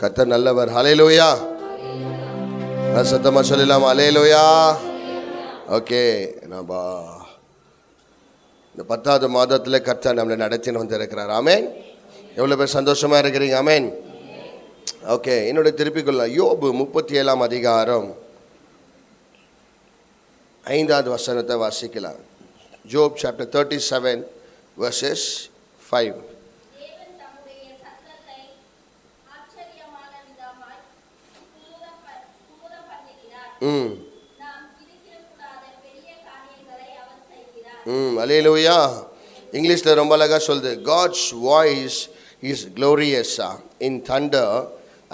கர்த்தர் நல்லவர். ஹல்லேலூயா. சத்தமா சொல்லலாம் ஹல்லேலூயா. ஓகே, நம்ம இந்த 10வது மாதத்தில் கர்த்தர் நம்மளை நடத்தின்னு வந்திருக்கிறார். ஆமேன். எவ்வளோ பேர் சந்தோஷமாக இருக்கிறீங்க? ஆமேன். ஓகே, என்னோட திருப்பிக் யோபு 37ஆம் அதிகாரம் 5வது வசனத்தை வாசிக்கலாம். ஜோப் சாப்டர் 37 verses 5. அல்லேலூயா. இங்கிலீஷில் ரொம்ப அழகாக சொல்லுது, God's voice is glorious in thunder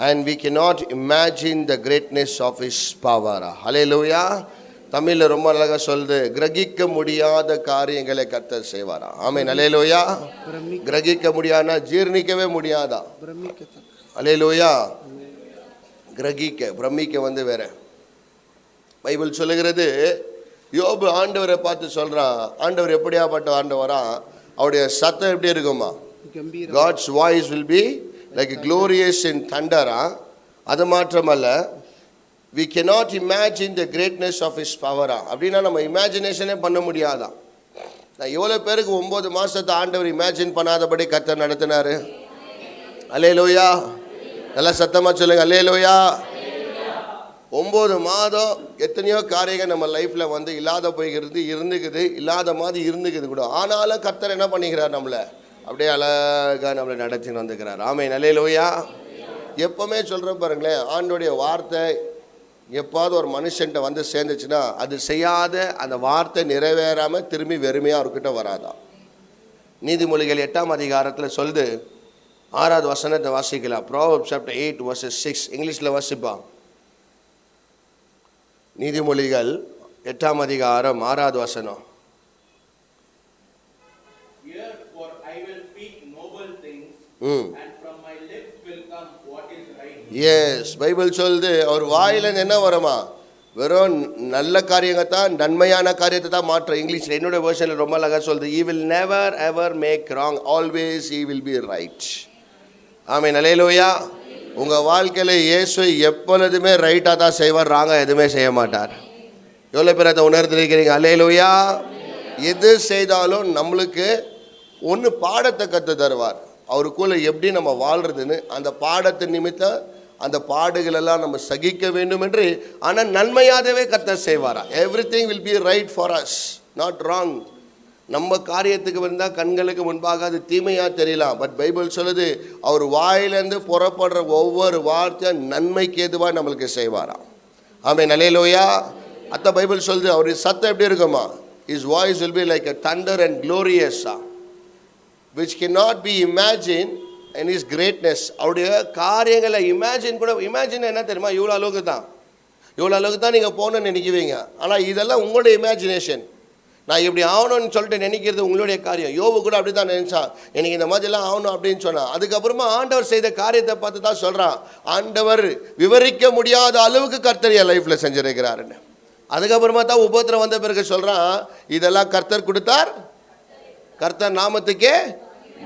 and we cannot imagine the greatness of his power. அல்லேலூயா. தமிழில் ரொம்ப அழகாக சொல்லுது, கிரகிக்க முடியாத காரியங்களை கர்த்தர் செய்வாரா. ஆமென். அல்லேலூயா. கிரகிக்க முடியாதுன்னா ஜீர்ணிக்கவே முடியாதா. அல்லேலூயா. கிரகிக்க, பிரமிக்க வேற. பைபிள் சொல்லுகிறது, யோபு ஆண்டவரை பார்த்து சொல்றான், ஆண்டவர் எப்படியாப்பட்ட ஆண்டவரா, அவருடைய சத்தம் எப்படி இருக்குமா? God's voice will be like glorious in thunder. அது மாத்திரமல்ல, we cannot imagine the greatness of his power. அப்படின்னா நம்ம இமேஜினேஷனே பண்ண முடியாதா. நான் எவ்வளோ பேருக்கு 9 மாசத்தை ஆண்டவர் இமேஜின் பண்ணாதபடி கர்த்தர் நடத்தினாரு. அல்லேலூயா. நல்லா சத்தமா சொல்லுங்க அல்லேலூயா. 9 மாதம் எத்தனையோ காரியங்கள் நம்ம லைஃப்பில் இல்லாத போய்கிறது, இருந்துக்குது, இல்லாத மாதிரி இருந்துக்குது கூட. ஆனாலும் கர்த்தர் என்ன பண்ணிக்கிறார், நம்மளை அப்படியே அழகாக நம்மளை நடத்தின்னு வந்துக்கிறார். ஆமென். அல்லேலூயா. எப்போவுமே சொல்கிற பாருங்களேன், ஆண்டோடைய வார்த்தை எப்பாவது ஒரு மனுஷன்ட்ட சேர்ந்துச்சுன்னா அது செய்யாத அந்த வார்த்தை நிறைவேறாமல் திரும்பி வெறுமையாக அவர்கிட்ட வராதான். நீதிமொழிகள் 8ஆம் அதிகாரத்தில் சொல்லுது, 6வது வசனத்தை வாசிக்கலாம். Proverbs chapter 8 verses 6. இங்கிலீஷில் வாசிப்பா. நீதிமொழிகள் 8ஆம் அதிகாரம் 6வது வசனம். எஸ், பைபிள் சொல்லுது, அவர் வாயிலிருந்து என்ன வருமா? வெறும் நல்ல காரியங்கத்தான், நன்மையான காரியத்தை தான் மாற்ற. இங்கிலீஷில் என்னோட வேர்ஷனில் ரொம்ப அழகாக சொல்லுது, he will never ever make wrong, always he will be right. ஆமென். அல்லேலூயா. உங்கள் வாழ்க்கையில் இயேசு எப்பொழுதுமே ரைட்டாக தான் செய்வார், ராங்காக எதுவுமே செய்ய மாட்டார். எவ்வளோ பேர் அதை உணர்ந்திருக்கிறீங்க? அல்லேலூயா. எது செய்தாலும் நம்மளுக்கு ஒன்று பாடத்தை கற்று தருவார். அவருக்குள்ள எப்படி நம்ம வாழ்கிறதுன்னு அந்த பாடத்தின் நிமித்தம் அந்த பாடுகளெல்லாம் நம்ம சகிக்க வேண்டும் என்று. ஆனால் நன்மையாகவே கர்த்தர் செய்வாரா. Everything will be right for us, not wrong. நம்ம காரியத்துக்கு வந்தால் கண்களுக்கு முன்பாக அது தீமையாக தெரியலாம். பட் பைபிள் சொல்லுது, அவர் வாயிலேருந்து புறப்படுற ஒவ்வொரு வார்த்தையும் நன்மைக்கு எதுவாக நம்மளுக்கு செய்வாராம். ஆமென். அல்லேலூயா. அத்த பைபிள் சொல்லுது, அவருடைய சத்தம் எப்படி இருக்குமா? His voice will be like a thunder and glorious, which cannot be imagined in his greatness. அவருடைய காரியங்களை இமேஜின் என்ன தெரியுமா? இவ்வளோ அளவுக்கு தான் நீங்கள் போகணும்னு நினைக்குவீங்க. ஆனால் இதெல்லாம் உங்களுடைய இமேஜினேஷன். நான் இப்படி ஆகணும்னு சொல்லிட்டு நினைக்கிறது உங்களுடைய காரியம். யோபு கூட அப்படி தான் நினைச்சான், எனக்கு இந்த மாதிரிலாம் ஆகணும் அப்படின்னு சொன்னான். அதுக்கப்புறமா ஆண்டவர் செய்த காரியத்தை பார்த்து தான் சொல்கிறான், ஆண்டவர் விவரிக்க முடியாத அளவுக்கு கர்த்தர் என் லைஃப்பில் செஞ்சிருக்கிறாருன்னு. அதுக்கப்புறமா தான் உபத்திரம் வந்த பிறகு சொல்கிறான், இதெல்லாம் கர்த்தர் கொடுத்தார், கர்த்தர் நாமத்துக்கே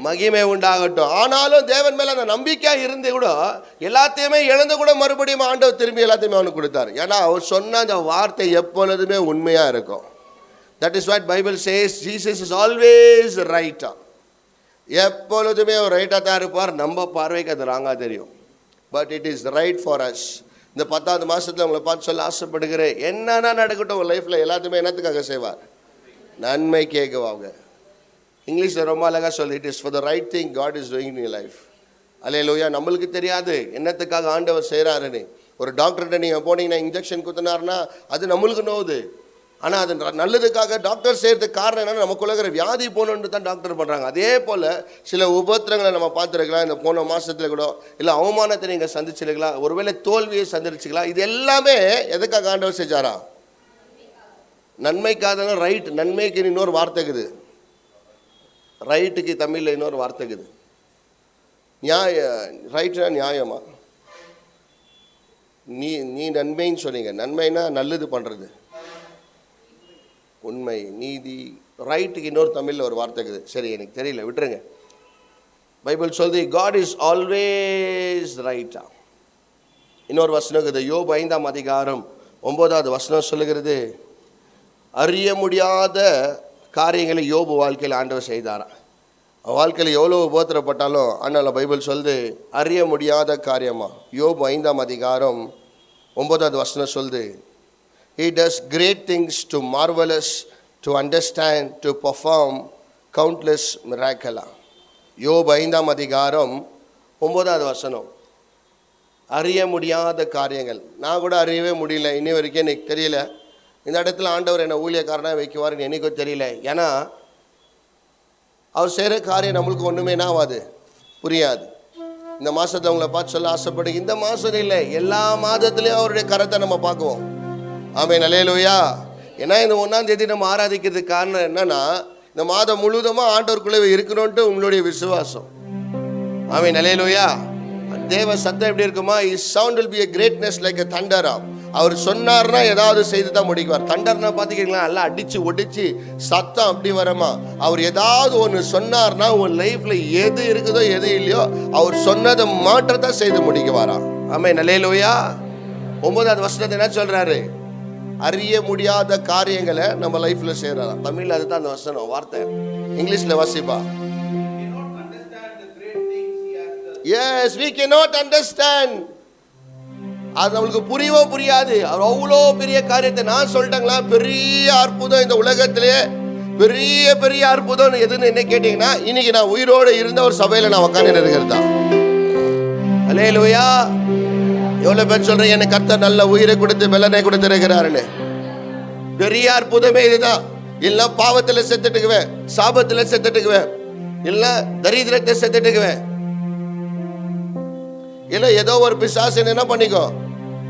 மகிமை உண்டாகட்டும். ஆனாலும் தேவன் மேலே அந்த நம்பிக்கையாக இருந்து கூட எல்லாத்தையுமே இழந்து கூட மறுபடியும் ஆண்டவர் திரும்பி எல்லாத்தையுமே அவனுக்கு கொடுத்தார். ஏன்னா அவர் சொன்ன அந்த வார்த்தை எப்பொழுதுமே உண்மையாக இருக்கும். That is what Bible says, Jesus is always right. எப்பொழுதுமே அவர் ரைட்டாக தான் இருப்பார். நம்ம பார்வைக்கு அது ராங்காக தெரியும், but it is right for us. இந்த 10வது மாதத்தில் உங்களை பார்த்து சொல்ல ஆசைப்படுகிறேன், என்னன்னா நடக்கட்டும் உங்கள் லைஃப்பில் எல்லாத்துமே என்னத்துக்காக செய்வார்? நன்மை கேட்குவாங்க. இங்கிலீஷில் ரொம்ப அழகாக சொல்லு, it is for the right thing God is doing in your life. Hallelujah. நம்மளுக்கு தெரியாது என்னத்துக்காக ஆண்டவர் செய்கிறாருன்னு. ஒரு டாக்டர்கிட்ட நீங்கள் போனீங்கன்னா இன்ஜெக்ஷன் குத்துனாருன்னா அது நம்மளுக்கு நோவுது. ஆனால் அது நல்லதுக்காக டாக்டர் செய்கிறதுக்கு காரணம் என்னென்னா நமக்குள்ள இருக்கிற வியாதி போகணுன்னு தான் டாக்டர் பண்ணுறாங்க. அதே போல் சில உபத்திரங்களை நம்ம பார்த்துருக்கலாம். இந்த போன மாதத்தில் கூட இல்லை அவமானத்தை நீங்கள் சந்திச்சிருக்கலாம், ஒருவேளை தோல்வியை சந்திச்சிக்கலாம். இது எல்லாமே எதுக்காக ஆண்டவர் செஞ்சாரா? நன்மைக்காக. ரைட், நன்மைக்கு இன்னொரு வார்த்தைக்குது, ரைட்டுக்கு தமிழில் இன்னொரு வார்த்தைக்குது, ரைட்னா நியாயமா? நீ நன்மைன்னு சொன்னீங்க. நன்மைனா நல்லது பண்ணுறது, உண்மை, நீதி. ரைட்டுக்கு இன்னொரு தமிழில் ஒரு வார்த்தை இருக்குது, சரி எனக்கு தெரியல, விட்டுருங்க. பைபிள் சொல்லுது, காட் இஸ் ஆல்வேஸ் ரைட்டா. இன்னொரு வசனம் இருக்குது, யோபு 5ஆம் அதிகாரம் 9வது வசனம் சொல்லுகிறது, அறிய முடியாத காரியங்களை யோபு வாழ்க்கையில் ஆண்டவர் செய்தாராம். வாழ்க்கையில் எவ்வளோ உபத்திரப்பட்டாலும் ஆனால் பைபிள் சொல்லுது அறிய முடியாத காரியமா. யோபு 5ஆம் அதிகாரம் 9வது வசனம் சொல்லுது, He does great things to marvelous, to understand, to perform countless miracles. யோபு 5ஆம் அதிகாரம் 9வது வசனம். அறிய முடியாத காரியங்கள். நான் கூட அறியவே முடியல, இன்னி வரைக்கும் எனக்கு தெரியல இந்த இடத்துல ஆண்டவர் என்னை ஊழியக்காரனாக வைக்குவாருன்னு எனக்கும் தெரியல. ஏன்னா அவர் செய்கிற காரியம் நம்மளுக்கு ஒன்றுமே என்ன ஆகாது, புரியாது. இந்த மாதத்தில் அவங்கள பார்த்து சொல்ல ஆசைப்படு, இந்த மாதம் இல்லை எல்லா மாதத்துலேயும் அவருடைய கரத்தை நம்ம பார்க்குவோம். ஆமென், அல்லேலூயா. ஏன்னா இந்த 1ஆம் தேதி நம்ம ஆராதிக்கிறதுக்கு காரணம் என்னன்னா, இந்த மாதம் முழுவதுமாக ஆண்டவருக்குள்ளே இருக்கணும்ன்ட்டு உங்களுடைய விசுவாசம். ஆமென், அல்லேலூயா. தேவ சத்தம் எப்படி இருக்குமா? His sound will be a greatness like a thunder. அவர் சொன்னார்னா ஏதாவது செய்து தான் முடிக்குவார். தண்டர்னா பார்த்துக்கிங்களா, எல்லாம் அடித்து ஒடிச்சு சத்தம் அப்படி வரமா. அவர் ஏதாவது ஒன்று சொன்னார்னா உன் லைஃப்பில் எது இருக்குதோ எது இல்லையோ அவர் சொன்னதை மாற்றத்தான் செய்து முடிக்குவாராம். ஆமென், அல்லேலூயா. 9வது வசனத்தை என்ன சொல்கிறாரு? அறிய முடியாத காரியங்களை நம்ம லைஃப்பில் செய்கிறாராம். தமிழில் அதுதான் அந்த வசனம் வார்த்தை. இங்கிலீஷில் வாசிப்பா. Yes, we cannot understand. அது நம்மளுக்கு புரியவோ புரியாது. அவர் அவ்வளோ பெரிய காரியத்தை நான் சொல்லிட்டேங்களா, பெரிய அற்புதம் இந்த உலகத்திலே பெரிய பெரிய அற்புதம் எதுன்னு என்ன கேட்டீங்கன்னா, இன்னைக்கு நான் உயிரோடு இருந்த ஒரு சபையில் நான் உட்காந்து இருக்கிறது தான். அல்லேலூயா. எவ்வளோ பேர் சொல்றேன் எனக்கு கர்த்தர் நல்ல உயிரை கொடுத்து பலனை கொடுத்துருக்கிறாருன்னு. பெரிய அற்புதமே இதுதான். இல்லை பாவத்தில் செத்துட்டுக்குவேன், சாபத்தில் செத்துட்டுக்குவேன், இல்லை தரித்திரத்தை செத்துட்டுக்குவேன், இல்லை ஏதோ ஒரு பிசாசு என்ன பண்ணிக்கோ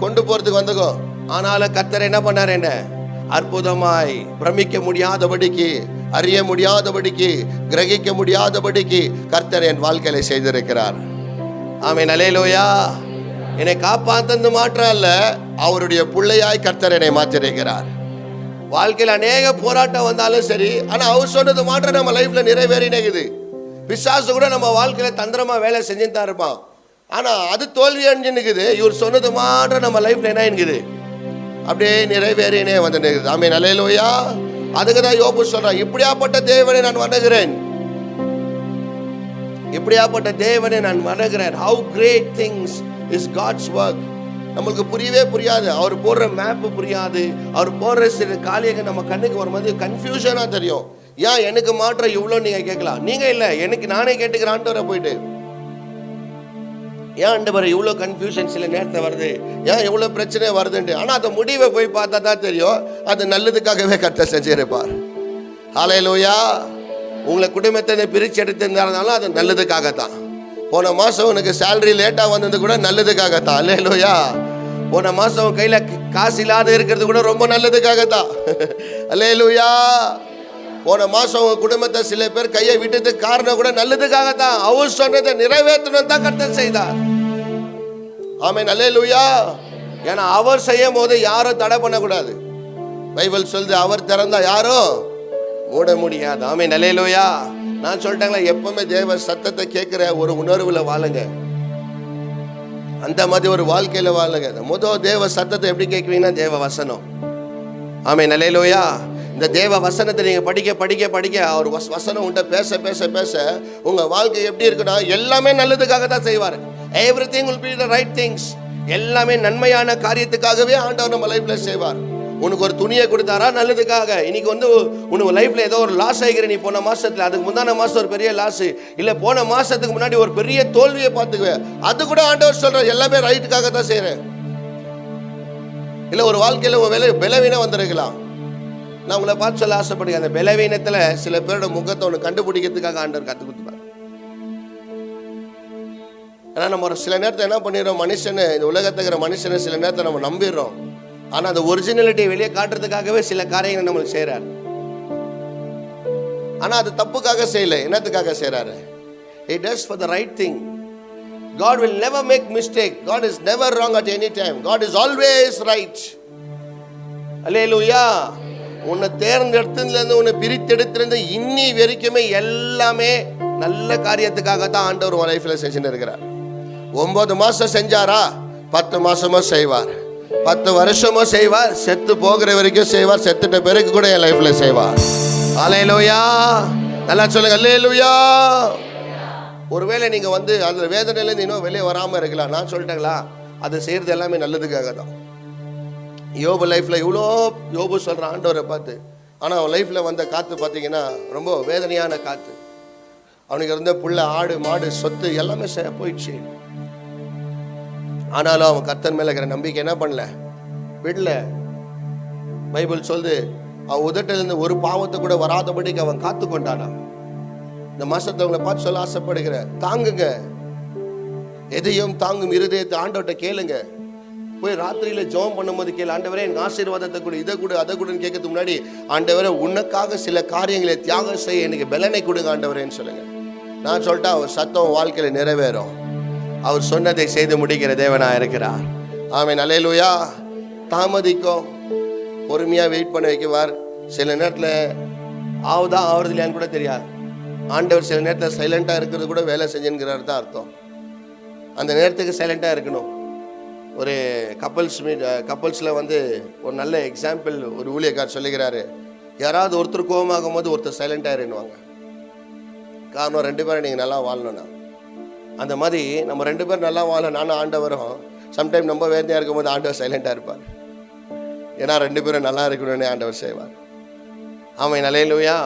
கொண்டு போறதுக்கு வந்துக்கோ. ஆனாலும் கர்த்தர் என்ன பண்ணார்? என்ன அற்புதமாய் பிரமிக்க முடியாதபடிக்கு, அறிய முடியாதபடிக்கு, கிரகிக்க முடியாதபடிக்கு கர்த்தர் என் வாழ்க்கையில செய்திருக்கிறார். ஆமென், அல்லேலூயா. என்னை காப்பாத்தந்து மாற்றம் அல்ல, அவருடைய பிள்ளையாய் கர்த்தர் என்னை மாற்றிருக்கிறார். வாழ்க்கையில் அநேக போராட்டம் வந்தாலும் சரி, ஆனா அவர் சொன்னது மாற்றம் நம்ம லைஃப்ல நிறைவேறினது. பிசாசு கூட நம்ம வாழ்க்கையில தந்திரமா வேலை செஞ்சுன்னு தான் இருப்பான். ஆனா அது தோல்வி அடைஞ்சுன்னுக்குது. இவர் சொன்னது மாற்றம் நம்ம லைஃப்ல என்ன இருக்குது, அப்படியே நிறைவேறினே வந்து. ஆமென், அல்லேலூயா. அதுக்கு தான் யோபு சொல்றான், இப்படியாப்பட்ட தேவனை நான் வணங்குகிறேன், இப்படியாப்பட்ட தேவனை நான் வணங்குகிறேன். How great things is God's work. நம்மளுக்கு புரியவே புரியாது, அவர் போடுற மேப் புரியாது, அவர் போடுற சில காரியங்கள் நம்ம கண்ணுக்கு வரும்போது கன்ஃபியூஷனா தெரியும். ஏன் எனக்கு மாற்றம் இவ்வளோ நீங்க கேட்கலாம், நீங்க இல்லை எனக்கு நானே கேட்டுக்கிறான்ட்டு வர போயிட்டு, ஏன் ஆண்டவர் இவ்வளோ கன்ஃபியூஷன் சில நேரத்தில் வருது, ஏன் இவ்வளோ பிரச்சனை வருதுன்ட்டு. ஆனால் அந்த முடிவை போய் பார்த்தா தான் தெரியும், அது நல்லதுக்காகவே கர்த்தர் செஞ்சிருப்பார். ஹல்லேலூயா. உங்களை குடும்பத்தை பிரித்து எடுத்திருந்தாலும் அது நல்லதுக்காகத்தான். போன மாதம் உனக்கு சேலரி லேட்டாக வந்தது கூட நல்லதுக்காகத்தான். ஹல்லேலூயா. போன மாதம் கையில் காசு இல்லாத இருக்கிறது கூட ரொம்ப நல்லதுக்காகத்தான். ஹல்லேலூயா. போன மாதம் உங்கள் குடும்பத்தை சில பேர் கையை விட்டதுக்கு காரணம் கூட நல்லதுக்காகத்தான். அவர் சொன்னதை நிறைவேற்றணும் தான் கர்த்தர் செய்தார். ஆமென், அல்லேலூயா. ஏன்னா அவர் செய்யும் போது யாரும் தடை பண்ணக்கூடாது. பைபிள் சொல்லுது, அவர் திறந்தா யாரும் மூட முடியாது. ஆமென், அல்லேலூயா. நான் சொல்லிட்டாங்களா, எப்பவுமே தேவ சத்தத்தை கேட்கிற ஒரு உணர்வுல வாழுங்க, அந்த மாதிரி ஒரு வாழ்க்கையில வாழுங்க. முதல் தேவ சத்தத்தை எப்படி கேட்குவீங்கன்னா தேவ வசனம். ஆமென், அல்லேலூயா. இந்த தேவ வசனத்தை நீங்க படிக்க படிக்க படிக்க அவர் வசனம் உண்ட பேச பேச பேச உங்க வாழ்க்கை எப்படி இருக்குன்னா எல்லாமே நல்லதுக்காக தான் செய்வார். Everything will be the right things. எல்லாமே நன்மையான காரியத்துக்காகவே ஆண்டவர் நம்ம லைஃப்ல செய்வார். உனக்கு ஒரு துணியை கொடுத்தாரா நல்லதுக்காக. இன்னைக்கு வந்து உனக்கு லைஃப்ல ஏதோ ஒரு லாஸ் ஆகிக்கிற, நீ போன மாசத்துல அதுக்கு முந்தான மாசம் ஒரு பெரிய லாஸ், இல்ல போன மாசத்துக்கு முன்னாடி ஒரு பெரிய தோல்வியை பார்த்துக்குவேன், அது கூட ஆண்டவர் சொல்ற எல்லாமே ரைட்டுக்காக தான் செய்யறேன். இல்ல ஒரு வாழ்க்கையில பலவீனம் வந்திருக்கலாம், நான் உங்களை பார்த்து சொல்ல ஆசைப்படுங்க, அந்த பலவீனத்துல சில பேரோட முகத்தை ஒன்று கண்டுபிடிக்கிறதுக்காக ஆண்டவர் கற்றுக் கொடுத்துப்பார். ஏன்னா நம்ம ஒரு சில நேரத்தை என்ன பண்ணிடுறோம், மனுஷனை, இந்த உலகத்துக்கிற மனுஷனை சில நேரத்தை நம்ம நம்பிடுறோம். ஆனால் அந்த ஒரிஜினாலிட்டியை வெளியே காட்டுறதுக்காகவே சில காரியங்கள் நம்மளுக்கு செய்கிறார். ஆனால் அது தப்புக்காக செய்யலை, என்னத்துக்காக செய்கிறாரு? He does for the right thing. God will never make mistake. God is never wrong at any time. God is always right. அல்லேலூயா. உன்னை தேர்ந்தெடுத்ததுலேருந்து உன்னை பிரித்தெடுத்திருந்து இன்னி வரைக்குமே எல்லாமே நல்ல காரியத்துக்காக தான் ஆண்டவர் உன் லைஃப்பில் செஞ்சுன்னு இருக்கிறார். 9 மாதம் செஞ்சாரா, 10 மாசமோ செய்வார், 10 வருஷமோ செய்வார், செத்து போகிற வரைக்கும் செய்வார், செத்துட்ட பிறகு கூட என் லைஃப்ல செய்வார். அல்லேலூயா. நல்லா சொல்லுங்க அல்லேலூயா. ஒருவேளை நீங்க வந்து அந்த வேதனையிலேருந்து இன்னும் வெளியே வராம இருக்கலாம். நான் சொல்லிட்டேங்களா, அது செய்யறது எல்லாமே நல்லதுக்காக தான். யோபு லைஃப்ல இவ்வளோ யோபு சொல்றான் ஆண்டவரை பார்த்து, ஆனால் அவன் லைஃப்ல வந்த காத்து பார்த்தீங்கன்னா ரொம்ப வேதனையான காத்து. அவனுக்கு இருந்த புள்ள, ஆடு, மாடு, சொத்து எல்லாமே போயிடுச்சு. ஆனாலும் அவன் கர்த்தர் மேல இருக்கிற நம்பிக்கை என்ன பண்ணல, விடல. பைபிள் சொல்லுது, அவன் உதட்டிலிருந்து ஒரு பாவத்தை கூட வராதபடிக்கு அவன் காத்து கொண்டானா. இந்த மாசத்தை அவங்களை பார்த்து சொல்ல ஆசைப்படுகிறேன், தாங்குங்க, எதையும் தாங்கும் இருதயத்தை ஆண்டவர்கிட்ட கேளுங்க. போய் ராத்திரியில ஜெபம் பண்ணும்போது கேளு, ஆண்டவரே எனக்கு ஆசீர்வாதத்தை கொடு, இதை கொடு, அதை கொடுன்னு கேட்கறதுக்கு முன்னாடி, ஆண்டவரே உனக்காக சில காரியங்களை தியாகம் செய்ய எனக்கு பலனை கொடுங்க ஆண்டவரேன்னு சொல்லுங்க. நான் சொல்லிட்டா அவர் சத்தம் வாழ்க்கையில நிறைவேறும். அவர் சொன்னதை செய்து முடிக்கிற தேவனா இருக்கிறார். ஆமென். அல்லேலூயா. தாமதிக்கும், பொறுமையா வெயிட் பண்ண வைக்குவார். சில நேரத்தில் ஆகுதா ஆகுறது இல்லையான்னு கூட தெரியாது. ஆண்டவர் சில நேரத்தில் சைலண்டா இருக்கிறது கூட வேலை செஞ்சுங்கிறாரு தான் அர்த்தம். அந்த நேரத்துக்கு சைலண்டா இருக்கணும். ஒரு கப்பல்ஸில் வந்து ஒரு நல்ல எக்ஸாம்பிள் ஒரு ஊழியக்கார் சொல்லுகிறாரு, யாராவது ஒருத்தர் கோபமாகும் போது ஒருத்தர் சைலண்டாக இருன்னுவாங்க. காரணம் 2 பேரும் நீங்கள் நல்லா வாழணும்னா. அந்த மாதிரி நம்ம 2 பேரும் நல்லா வாழ, நானும் ஆண்டவரும் சம்டைம் நம்ம வேதனையாக இருக்கும்போது ஆண்டவர் சைலண்டாக இருப்பார். ஏன்னா 2 பேரும் நல்லா இருக்கணும்னே ஆண்டவர் செய்வார். ஆமென். அல்லேலூயா.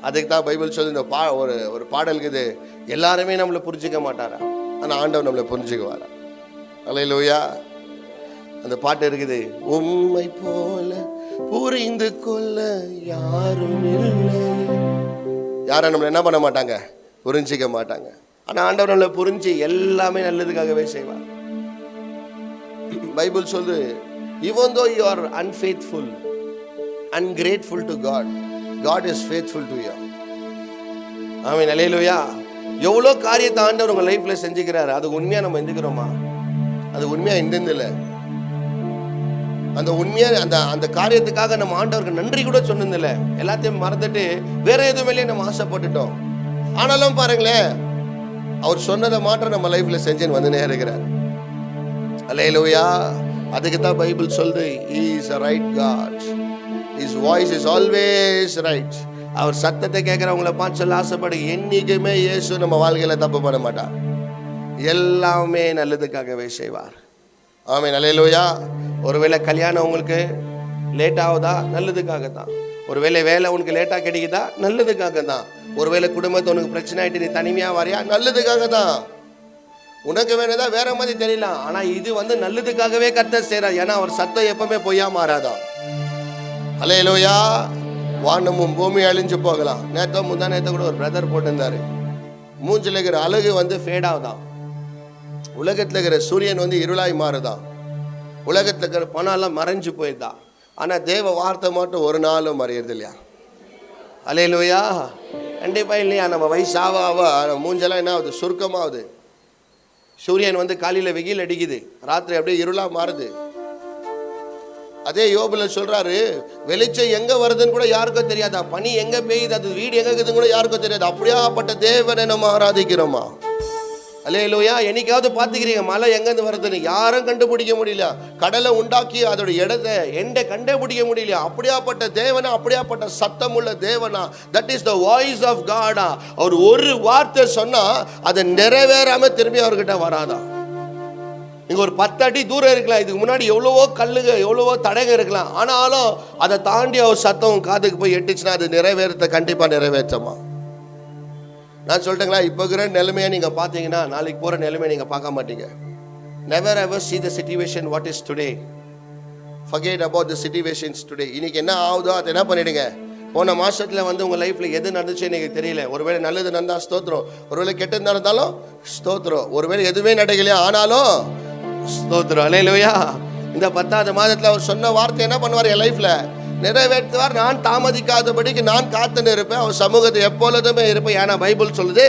அதுக்கு தான் பைபிள் சொல்லி இந்த ஒரு பாடலுக்குது, எல்லாருமே நம்மளை புரிஞ்சிக்க மாட்டாரா, ஆனால் ஆண்டவர் நம்மளை புரிஞ்சுக்குவாரா. அல்லேலூயா. அந்த பாட்டு இருக்குது, உம்மை போல புரிந்து கொள்ள யாரும் இல்லை. யாரும் நம்மளை என்ன பண்ண மாட்டாங்க, புரிஞ்சிக்க மாட்டாங்க. ஆனால் ஆண்டவர் நம்மளை புரிஞ்சு எல்லாமே நல்லதுக்காகவே செய்வார். பைபிள் சொல்லு, even though you are unfaithful, ungrateful to God, God is faithful to you. ஆமென். அல்லேலூயா. எவ்வளோ காரியத்தை ஆண்டவர் உங்கள் லைஃப்ல செஞ்சுக்கிறாரு. அது உண்மையா நம்ம எந்துக்கிறோமா? அது உண்மையா எந்தெந்தில்ல. அந்த உண்மையா அந்த காரியத்துக்காக நம்ம ஆண்டவருக்கு நன்றி கூட சொன்னதில்லை. எல்லாத்தையும் மறந்துட்டு வேற எதுவுமே நம்ம ஆசைப்பட்டுட்டோம். ஆனாலும் பாருங்களேன், அவர் சொன்னதை மாற்ற நம்ம லைஃப்ல செஞ்சுன்னு வந்துனே இருக்கிறார். அல்லேலூயா. அதுக்கு தான் பைபிள் சொல்லுது, he is a right God, his voice is always right. அவர் சத்தத்தை கேட்கிறவங்களை பார்த்து சொல்ல ஆசைப்படு, என்னைக்குமே இயேசு நம்ம வாழ்க்கையில தப்பு பண்ண மாட்டார், எல்லாமே நல்லதுக்காகவே செய்வார். ஆமென். அல்லேலூயா. ஒருவேளை கல்யாணம் உங்களுக்கு லேட் ஆகுதா, நல்லதுக்காக தான். ஒருவேளை வேலை உனக்கு லேட்டாக கிடைக்குதா, நல்லதுக்காக தான். ஒருவேளை குடும்பத்தை உனக்கு பிரச்சனை ஆகிட்டு நீ தனிமையாக வரையா, நல்லதுக்காக தான். உனக்கு வேணதா வேற மாதிரி தெரியலாம், ஆனால் இது வந்து நல்லதுக்காகவே கர்த்தர் செய்கிறார். ஏன்னா அவர் சத்தம் எப்பவுமே பொய்யா மாறாதான். அல்லேலூயா. வானமும் பூமி அழிஞ்சு போகலாம். முந்தா நேற்று கூட ஒரு பிரதர் போட்டிருந்தாரு, மூஞ்சில் இருக்கிற அழகு வந்து ஃபேடாகுதான், உலகத்தில் இருக்கிற சூரியன் வந்து இருளாய் மாறுதான், உலகத்தில் இருக்கிற பணம்லாம் மறைஞ்சு போயிருதா. ஆனால் தேவ வார்த்தை மட்டும் ஒரு நாளும் மறையிறது இல்லையா. அல்லேலூயா. கண்டிப்பாக இல்லையா. நம்ம வயசாக மூஞ்செல்லாம் என்ன ஆகுது, சுருக்கமாகுது. சூரியன் வந்து காலையில் வெயில் அடிக்குது, ராத்திரி அப்படியே இருளாக மாறுது. அதே யோபுல சொல்றாரு, வெளிச்சம் எங்க வருதுன்னு கூட யாருக்கும் தெரியாதா, பனி எங்க பெய்யுது, அது வீடு எங்க இருக்குதுன்னு கூட யாருக்கும் தெரியாது. அப்படியாப்பட்ட தேவனை நம்ம ஆராதிக்கிறோமா. அல்லேலூயா. என்னைக்காவது பார்த்துக்கிறீங்க மழை எங்கேருந்து வருதுன்னு? யாரும் கண்டுபிடிக்க முடியல. கடலை உண்டாக்கி அதோட இடத்தை எண்டை கண்டுபிடிக்க முடியல. அப்படியாப்பட்ட தேவனா, அப்படியாப்பட்ட சத்தம் உள்ள தேவனா. That is the voice of God. அவர் ஒரு வார்த்தை சொன்னா அதை நிறைவேறாம திரும்பி அவர்கிட்ட வராதா. நீங்க ஒரு 10 அடி தூரம் இருக்கலாம், இதுக்கு முன்னாடி எவ்வளவோ கல்லுங்க எவ்வளவோ தடைங்க இருக்கலாம், ஆனாலும் அதை தாண்டி அவர் சத்தம் காதுக்கு போய் எட்டுச்சுன்னா அது நிறைவேறத்தை கண்டிப்பா நிறைவேற்றமா. நான் சொல்லிட்டேங்களா, இப்போ இருக்கிற நிலைமையை நீங்கள் பார்த்தீங்கன்னா நாளைக்கு போகிற நிலைமையை நீங்கள் பார்க்க மாட்டீங்க. Never ever see the situation what is today. Forget about the situations today. இன்னைக்கு என்ன ஆகுதோ அதை என்ன பண்ணிடுங்க. போன மாதத்தில் வந்து உங்கள் லைஃப்பில் எது நடந்துச்சு எனக்கு தெரியல. ஒருவேளை நல்லது நடந்தால் ஸ்தோத்திரம், ஒருவேளை கெட்டது நடந்தாலும் ஸ்தோத்திரம், ஒருவேளை எதுவுமே நடக்கலையா ஆனாலும் ஸ்தோத்திரம். அல்லேலூயா. இந்த 10வது மாதத்தில் அவர் சொன்ன வார்த்தை என்ன பண்ணுவார், என் லைஃப்பில் நிறைவேற்றுவார். நான் தாமதிக்காதபடிக்கு நான் காத்துன்னு இருப்பேன், அவர் சமூகத்தை எப்பொழுதுமே இருப்பேன். ஏன்னா பைபிள் சொல்லுது,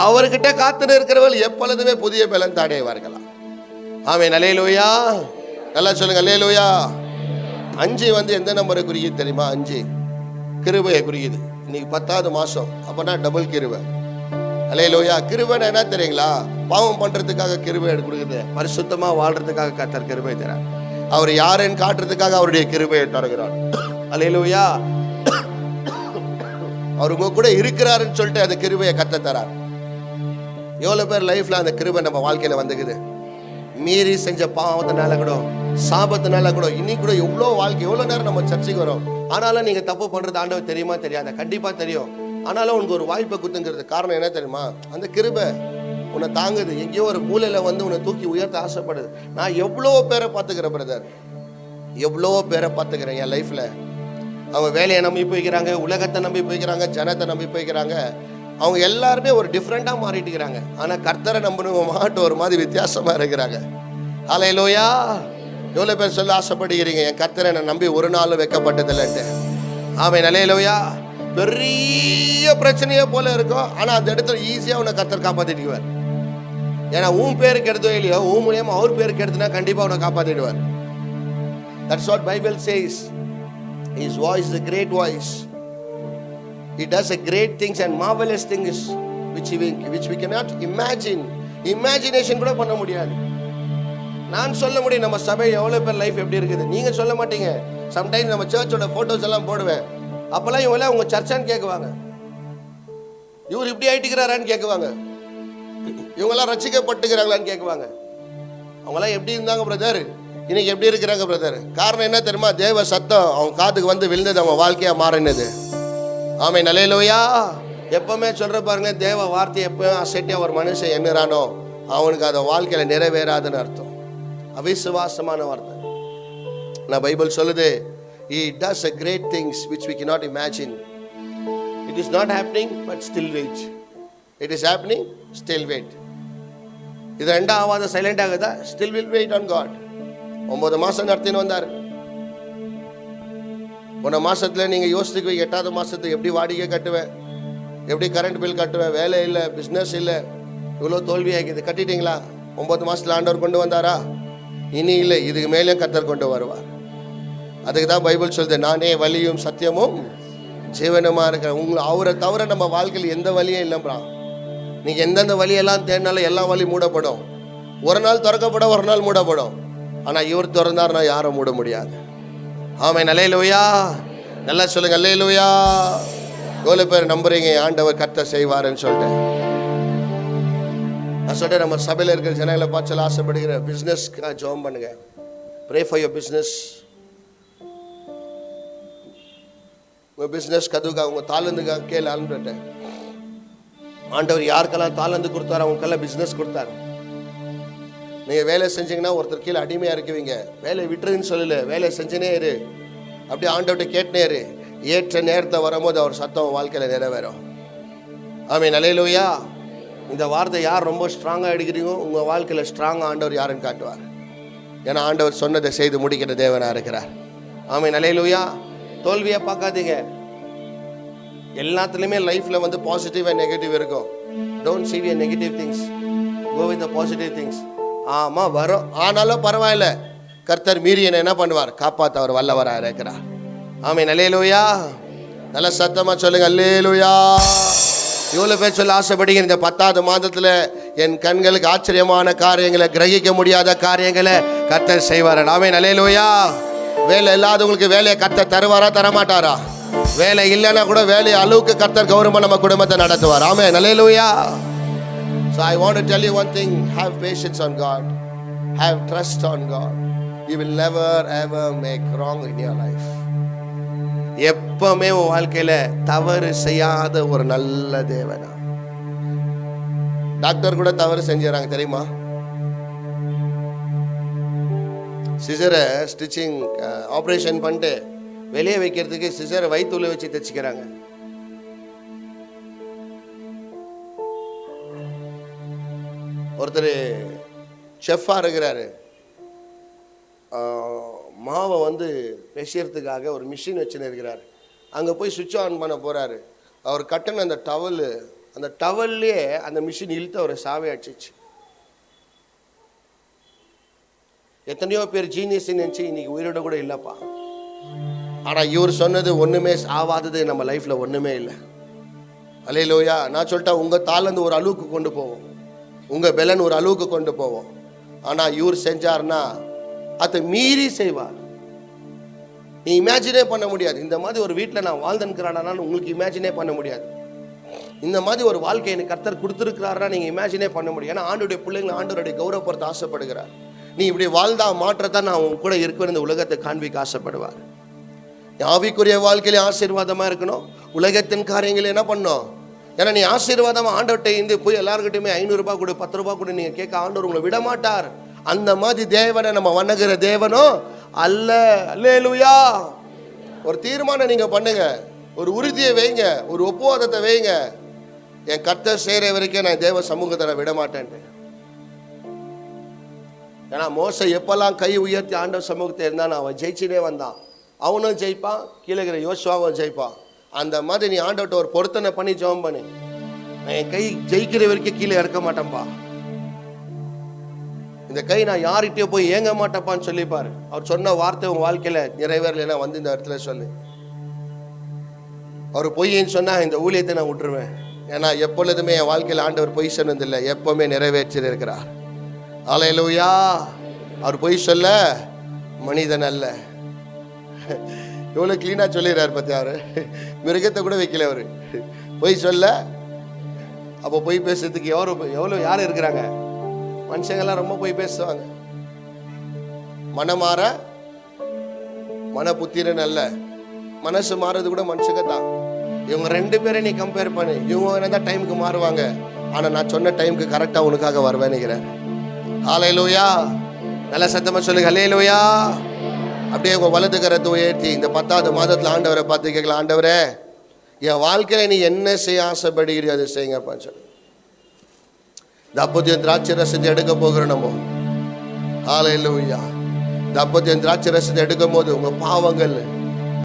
அவர்கிட்ட காத்துன்னு இருக்கிறவர்கள் எப்பொழுதுமே புதிய பலன் அடைவார்களா. ஆமென். அல்லேலூயா. நல்லா சொல்லுங்க அல்லேலூயா. 5 வந்து எந்த நம்பரை குறிக்குது தெரியுமா? 5 கிருபையை குறிக்குது. இன்னைக்கு 10வது மாதம், அப்போனா டபுள் கிருபை. அல்லேலூயா. கிருபைன்னா என்ன தெரியுங்களா? பாவம் பண்றதுக்காக கிருபை கொடுக்குது, பரிசுத்தமா வாழ்றதுக்காக கர்த்தர் கிருபை தரார். அவர் யாருன்னு காட்டுறதுக்காக அவருடைய கிருபையை தருகிறார். அல்லேலூயா. அவர் உங்க கூட இருக்கிறாருன்னு சொல்லிட்டு அந்த கிருபையை கத்த தரார். எவ்வளவு பேர் லைஃப்ல அந்த கிருபை நம்ம வாழ்க்கையில வந்துக்குது. மீறி செஞ்ச பாவத்தினால கூட, சாபத்தினால கூட, இன்னைக்கு கூட எவ்வளோ வாழ்க்கை, எவ்வளோ நேரம் நம்ம சர்ச்சைக்கு வரோம். ஆனாலும் நீங்க தப்பு பண்றது ஆண்டவர் தெரியுமா தெரியாத? கண்டிப்பா தெரியும். ஆனாலும் உனக்கு ஒரு வாய்ப்பை குத்துங்கிறது காரணம் என்ன தெரியுமா? அந்த கிருபை உன்னை தாங்குது. எங்கேயோ ஒரு மூலையில வந்து உன்னை தூக்கி உயர்த்த ஆசைப்படுது. நான் எவ்வளோ பேரை பார்த்துக்கிறேன் பிரதர், எவ்வளோ பேரை பார்த்துக்கிறேன் என் லைஃப்ல. அவங்க வேலையை நம்பி போய்க்கிறாங்க, உலகத்தை நம்பி போய்க்கிறாங்க, ஜனத்தை நம்பி போய்க்கிறாங்க. அவங்க எல்லாருமே ஒரு டிஃப்ரெண்டாக மாறிட்டுக்கிறாங்க. ஆனால் கர்த்தரை நம்பணுங்க மாட்டு ஒரு மாதிரி வித்தியாசமா இருக்கிறாங்க. அல்லேலூயா. எவ்வளோ பேர் சொல்ல ஆசைப்படுகிறீங்க, என் கர்த்தரை நான் நம்பி ஒரு நாள் வைக்கப்பட்டதில்லைன்ட்டு. ஆமென். அல்லேலூயா. பெரிய பிரச்சனையே போல இருக்கும், ஆனால் அந்த இடத்துல ஈஸியாக உன்னை கர்த்தர் காப்பாற்றிடுவார். ஏன்னா உன் பேருக்கு எடுத்தோ இல்லையோ, உன் மூலியமா அவர் பேருக்கு எடுத்துனா கண்டிப்பாக உன்னை காப்பாற்றிடுவார். That's what Bible says. His voice is a great voice. He does a great things and marvelous things which we cannot imagine. Imagination கூட பண்ண முடியாது. நான் சொல்ல முடியும் நம்ம சபை எவ்வளோ பேர் லைஃப் எப்படி இருக்குது, நீங்க சொல்ல மாட்டீங்க. சம்டைம்ஸ் நம்ம சர்ச்சோட போட்டோஸ் எல்லாம் போடுவேன். அப்பெல்லாம் இவங்களாம் உங்க சர்ச்சான்னு கேட்குவாங்க, இவர் இப்படி ஆயிட்டுக்கிறாரான்னு கேட்குவாங்க, இவங்கெல்லாம் ரசிக்கப்பட்டுக்கிறாங்களான்னு கேட்குவாங்க. அவங்களாம் எப்படி இருந்தாங்க பிரதர், இன்னைக்கு எப்படி இருக்கிறாங்க பிரதர்? காரணம் என்ன தெரியுமா? தேவ சத்தம் அவங்க காதுக்கு வந்து விழுந்தது, அவங்க வாழ்க்கையா மாறினது. ஆமென். அல்லேலூயா. எப்பவுமே சொல்ற பாருங்க, தேவ வார்த்தை எப்பவும் அசட்டியா ஒரு மனுஷன் எண்ணுறானோ அவனுக்கு அதை வாழ்க்கையில நிறைவேறாதுன்னு அர்த்தம். அவிசுவாசமான வார்த்தை. நான் பைபிள் சொல்லுது, he does a great things which we cannot imagine. It is not happening but still wait. It is happening, still wait. இது ரெண்டா ஆவாத சைலண்ட் ஆகுதா? Still will wait on God. 9 மாசம் நடத்தின்னு வந்தார். போன மாசத்துல நீங்க யோசிச்சுக்குவீங்க, 8வது மாசத்துக்கு எப்படி வாடகை கட்டுவேன், எப்படி கரண்ட் பில் கட்டுவேன், வேலை இல்லை, பிஸ்னஸ் இல்லை, இவ்வளோ தோல்வி ஆகிது. கட்டிட்டீங்களா? 9 மாசத்துல ஆண்டவர் கொண்டு வந்தாரா? இனி இல்லை, இதுக்கு மேலே கர்த்தர் கொண்டு வருவார். அதுக்கு தான் பைபிள் சொல்லுது, நானே வழியும் சத்தியமும் ஜீவனுமா இருக்கிறேன். அவரை தவிர நம்ம வாழ்க்கையில் எந்த வழியும் இல்லைம்மா. நீங்க எந்தெந்த வழியெல்லாம் தேடினாலும் எல்லா வழியும் மூடப்படும். ஒரு நாள் திறக்கப்படும், ஒரு நாள் மூடப்படும். ஆனா இவர் திறந்தாருன்னா யாரும் மூட முடியாது. ஆமென். அல்லேலூயா. நல்லா சொல்லுங்க அல்லேலூயா. எவ்வளோ பேர் நம்புறீங்க ஆண்டவர் கர்த்தர் செய்வாருன்னு சொல்லிட்டு? நான் சொல்றேன், நம்ம சபையில் இருக்கிற ஜனங்களை பார்த்து சொல்ல ஆசைப்படுகிற, பிஸ்னஸ்க்கு ஜெபம் பண்ணுங்க. Pray for your business. உங்கள் பிஸ்னஸ் கதுக்காக, உங்கள் தாளந்துக்காக கேள்வி ஆரம்பிட்டேன். ஆண்டவர் யாருக்கெல்லாம் தாளந்து கொடுத்தாரு அவங்களுக்கெல்லாம் பிஸ்னஸ் கொடுத்தாரு. நீங்கள் வேலை செஞ்சீங்கன்னா ஒருத்தர் கீழே அடிமையாக இருக்குவீங்க. வேலையை விட்டுருன்னு சொல்லல, வேலையை செஞ்சுனே இரு. அப்படியே ஆண்டவர்கிட்ட கேட்டுனே இரு. ஏற்ற நேரத்தை வரும்போது அவர் சத்தம் வாழ்க்கையில் நிறைவேறும். ஆமென். அல்லேலூயா. இந்த வார்த்தை யார் ரொம்ப ஸ்ட்ராங்காக எடுக்கிறீங்களோ உங்கள் வாழ்க்கையில் ஸ்ட்ராங்காக ஆண்டவர் யாருன்னு காட்டுவார். ஏன்னா ஆண்டவர் சொன்னதை செய்து முடிக்கிற தேவனாக இருக்கிறார். ஆமென். அல்லேலூயா. தோல்வியை பார்க்காதீங்க. எல்லாத்துலேயுமே லைஃப்பில் வந்து பாசிட்டிவ் அண்ட் நெகட்டிவ் இருக்கும். Don't see the negative things, go with the positive things. ஆமாம் வரும், ஆனாலும் பரவாயில்ல, கர்த்தர் மீறி என்ன பண்ணுவார்? காப்பாற்ற அவர் வல்லவராக இருக்கிறார். ஆமென். அல்லேலூயா. நல்ல சத்தமாக சொல்லுங்க அல்லேலூயா. இவ்வளோ பேர் சொல்ல ஆசைப்படுங்க, இந்த 10வது மாதத்தில் என் கண்களுக்கு ஆச்சரியமான காரியங்களை, கிரகிக்க முடியாத காரியங்களை கர்த்தர் செய்வார். ஆமென். அல்லேலூயா. வேலை இல்லாதவங்களுக்கு வேலையை கர்த்தர் தருவாரா தரமாட்டாரா? வேலை இல்லைன்னா கூட வேலை அளவுக்கு கர்த்தர் கௌரவமா நம்ம குடும்பத்தை நடத்துவார். ஆமென். அல்லேலூயா. So I want to tell you one thing, have patience on God, have trust on God. You will never ever make wrong in your life. எப்பவுமே உன் வாழ்க்கையில தவறு செய்யாத ஒரு நல்ல தேவனா. டாக்டர் கூட தவறு செஞ்சுறாங்க தெரியுமா? சிசரை ஸ்டிச்சிங் ஆப்ரேஷன் பண்ணிட்டு வெளியே வைக்கிறதுக்கு சிசரை வயிற்றுல வச்சு தைச்சிக்கிறாங்க. ஒருத்தர் செஃப்பாக இருக்கிறாரு, மாவை வந்து பிசையறதுக்காக ஒரு மிஷின் வச்சுன்னு இருக்கிறார். அங்கே போய் சுவிட்ச் ஆன் பண்ண போகிறாரு. அவர் கட்டின அந்த டவலு, அந்த டவல்லையே அந்த மிஷின் இழுத்து அவரை சாவே அடிச்சிச்சு. எத்தனையோ பேர் ஜீனியஸ் நினச்சி இன்னைக்கு உயிரோட கூட இல்லைப்பா. ஆனால் இவர் சொன்னது ஒன்றுமே ஆவாதது நம்ம லைஃப்பில் ஒன்றுமே இல்லை. அல்லேலூயா. நான் சொல்லிட்டா உங்கள் தாளந்து ஒரு அளவுக்கு கொண்டு போவோம், உங்கள் பெலன் ஒரு அளவுக்கு கொண்டு போவோம். ஆனால் இவர் செஞ்சார்னா அதை மீறி செய்வார். நீ இமேஜினே பண்ண முடியாது. இந்த மாதிரி ஒரு வீட்டில் நான் வாழ்ந்துக்கிறானான்னு உங்களுக்கு இமேஜினே பண்ண முடியாது. இந்த மாதிரி ஒரு வாழ்க்கை எனக்கு கர்த்தர் கொடுத்துருக்கிறாரா நீங்கள் இமேஜினே பண்ண முடியும். ஏன்னா ஆண்டோடைய பிள்ளைங்களை ஆண்டோருடைய கௌரவப்படுத்த ஆசைப்படுகிறார். நீ இப்படி வாழ்ந்தா மாற்றத்தான் நான் உங்க கூட இருக்கிற இந்த உலகத்தை காண்பிக்க ஆசைப்படுவார். ஆவிக்குரிய வாழ்க்கையிலே ஆசீர்வாதமாக இருக்கணும். உலகத்தின் காரியங்களை என்ன பண்ணணும்? ஏன்னா நீ ஆசீர்வாதமாக ஆண்டவர்கிட்ட இருந்து போய் எல்லாருக்கிட்டையுமே 500 ரூபாய் கொடு, 10 ரூபாய் கொடு நீங்கள் கேட்க ஆண்டவர் உங்களை விட மாட்டார். அந்த மாதிரி தேவனை நம்ம வணங்குற தேவனோ அல்ல. அல்லேலூயா. ஒரு தீர்மானம் நீங்கள் பண்ணுங்க, ஒரு உறுதியை வைங்க, ஒரு ஒப்புவாதத்தை வைங்க. என் கர்த்தர் செய்கிற வரைக்கும் நான் தேவ சமூகத்தை நான் விட மாட்டேன்ட்டு. ஏன்னா மோசை எப்பெல்லாம் கை உயர்த்தி ஆண்டவர் சமூகத்தை இருந்தான் அவன் ஜெயிச்சுனே வந்தான். அவனும் ஜெயிப்பான், கீழே இருக்கிற யோசுவாவும் ஜெயிப்பான். அந்த மாதிரி நீ ஆண்டவர்கிட்ட ஒரு பொருத்தனை பண்ணி ஜெபம் பண்ணு. நான் என் கை ஜெயிக்கிற வரைக்கும் கீழே இறக்க மாட்டேன்ப்பா, இந்த கை நான் யார்கிட்டயோ போய் ஏங்க மாட்டேப்பான்னு சொல்லிப்பாரு. அவர் சொன்ன வார்த்தை உன் வாழ்க்கையில நிறைவேறலைன்னா வந்து இந்த இடத்துல சொல்லு. அவர் பொய்ன்னு சொன்னா இந்த ஊழியத்தை நான் விட்டுருவேன். ஏன்னா எப்பொழுதுமே என் வாழ்க்கையில் ஆண்டவர் பொய் சொன்னதில்லை, எப்பவுமே நிறைவேற்றி இருக்கிறார். அல்லேலூயா. அவர் பொய் சொல்ல மனிதன் அல்ல. எவ்வளோ கிளீனாக சொல்லிடுறாரு பற்றி. அவர் மிருகத்தை கூட வைக்கல அவர். பொய் சொல்ல. அப்போ பொய் பேசுறதுக்கு எவ்வளோ யார் இருக்கிறாங்க? மனுஷங்கள்லாம் ரொம்ப பொய் பேசுவாங்க. மனமாற மன புத்திரன் அல்ல, மனசு மாறது கூட மனுஷங்க தான். இவங்க 2 பேரை நீ கம்பேர் பண்ணு. இவங்க வேணா டைமுக்கு மாறுவாங்க, ஆனால் நான் சொன்ன டைமுக்கு கரெக்டாக உனக்காக வருவேன்னுக்கிறேன். ஹல்லேலூயா. நல்ல சத்தமாக சொல்லுங்க ஹல்லேலூயா. அப்படியே உங்கள் வலது கரத்தை உயர்த்தி இந்த 10வது மாதத்தில் ஆண்டவரை பார்த்து கேட்கலாம், ஆண்டவரே என் வாழ்க்கையில் நீ என்ன செய்ய ஆசைப்படுகிறீ அதை செய்யுங்கப்பான்னு சொல்லு. இந்த அப்பத்தியம் திராட்சை ரசத்தை எடுக்க போகிறோம் நம்ம. ஹல்லேலூயா. இந்த அப்பத்தியம் திராட்சை ரசத்தை எடுக்கும் போது உங்கள் பாவங்கள்